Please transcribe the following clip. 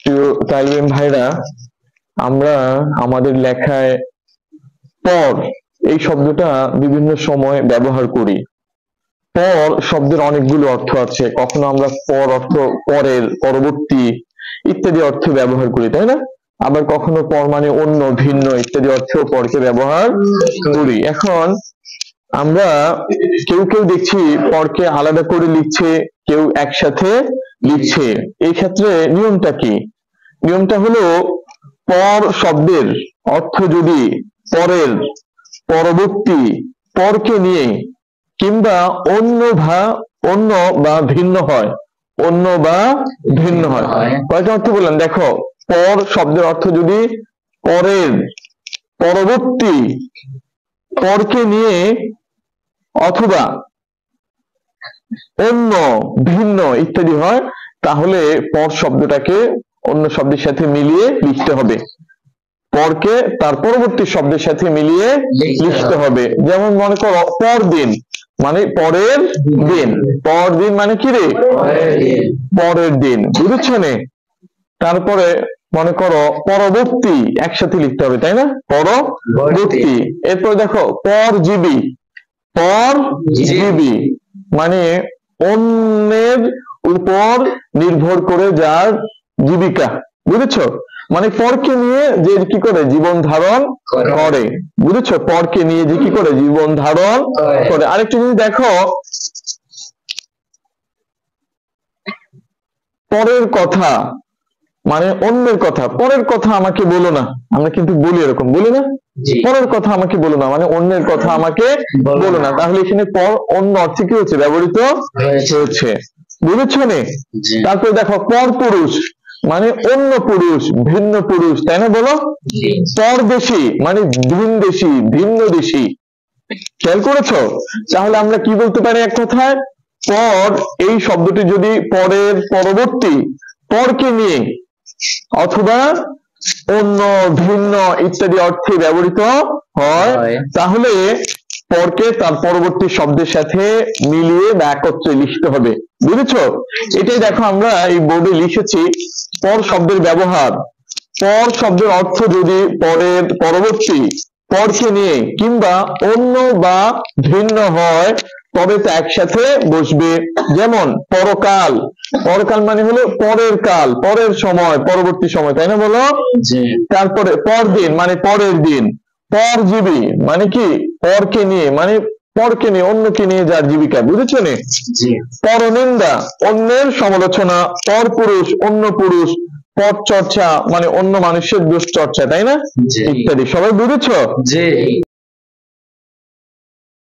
প্রিয় তালিম ভাইরা, আমরা আমাদের লেখায় পর এই শব্দটা বিভিন্ন সময় ব্যবহার করি। পর শব্দের অনেকগুলো অর্থ আছে, কখনো আমরা পর অর্থ পরের, পরবর্তী ইত্যাদি অর্থে ব্যবহার করি, তাই না? আবার কখনো পর মানে অন্য, ভিন্ন ইত্যাদি অর্থেও পরকে ব্যবহার করি। এখন আমরা কেউ কেউ দেখছি পরকে আলাদা করে লিখছে, কেউ একসাথে লিখছে। এই ক্ষেত্রে নিয়মটা কি? নিয়মটা হলো, পর শব্দের অর্থ যদি পরের, পরবর্তী, পরকে নিয়ে কিংবা অন্য বা ভিন্ন হয়, অন্য বা ভিন্ন হয়। কয়টা অর্থ বললাম দেখো, পর শব্দের অর্থ যদি পরের, পরবর্তী, পরকে নিয়ে অথবা অন্য, ভিন্ন ইত্যাদি হয়, তাহলে পর শব্দটাকে অন্য শব্দের সাথে মিলিয়ে লিখতে হবে, পরকে তার পরবর্তী শব্দের সাথে মিলিয়ে লিখতে হবে। যেমন মনে করো পরদিন মানে পরের দিন, পরদিন মানে কি রে? পরের দিন, বুঝেছো নে? তারপরে মনে করো পরবর্তী, একসাথে লিখতে হবে, তাই না? পরবর্তী। এরপর দেখো পরজীবী, পরজীবী মানে অন্যের উপর নির্ভর করে যার জীবিকা, বুঝেছো? মানে পরকে নিয়ে যে কি করে জীবন ধারণ করে, বুঝেছো? পরকে নিয়ে যে কি করে জীবন ধারণ করে। আরেকটা জিনিস দেখো, পরের কথা মানে অন্যের কথা, পরের কথা আমাকে বলো না, আমরা কিন্তু বলি এরকম, বলি না? পরের কথা আমাকে বলো না মানে অন্যের কথা আমাকে বলো না। তাহলে এখানে পর অন্য অর্থে কি হচ্ছে? ব্যবহৃত হয়েছে, বুঝেছো নে? তারপরে দেখো পর পুরুষ মানে অন্য পুরুষ, ভিন্ন পুরুষ, তাই না? বলো। পরদেশী মানে ভিনদেশী, ভিন্ন দেশী। খেয়াল করেছো? তাহলে আমরা কি বলতে পারি এক কথায়, পর এই শব্দটি যদি পরের, পরবর্তী, পরকে নিয়ে অথবা অন্য, ভিন্ন ইত্যাদি অর্থে ব্যবহৃত হয়, তাহলে পরকে তার পরবর্তী শব্দের সাথে মিলিয়ে বা একত্রে লিখতে হবে, বুঝেছো? এটাই দেখো আমরা এই বোর্ডে লিখেছি, পর শব্দের ব্যবহার। পর শব্দের অর্থ যদি পরের, পরবর্তী, পরকে নিয়ে কিংবা অন্য বা ভিন্ন হয়, তবে তা একসাথে বসবে। যেমন পরকাল, পরকাল মানে হলো পরের কাল, পরের সময়, পরবর্তী সময়, তাই না? বলো। তারপরে পরদিন মানে পরের দিন। পরজীবী মানে কি? পরকে নিয়ে মানে পরকে নিয়ে, অন্যকে নিয়ে যার জীবিকা, বুঝেছো নে? পরনিন্দা অন্যের সমালোচনা। পর পুরুষ অন্য পুরুষ। পর চর্চা মানে অন্য মানুষের দুশ্চর্চা, তাই না? ইত্যাদি। সবাই বুঝেছো?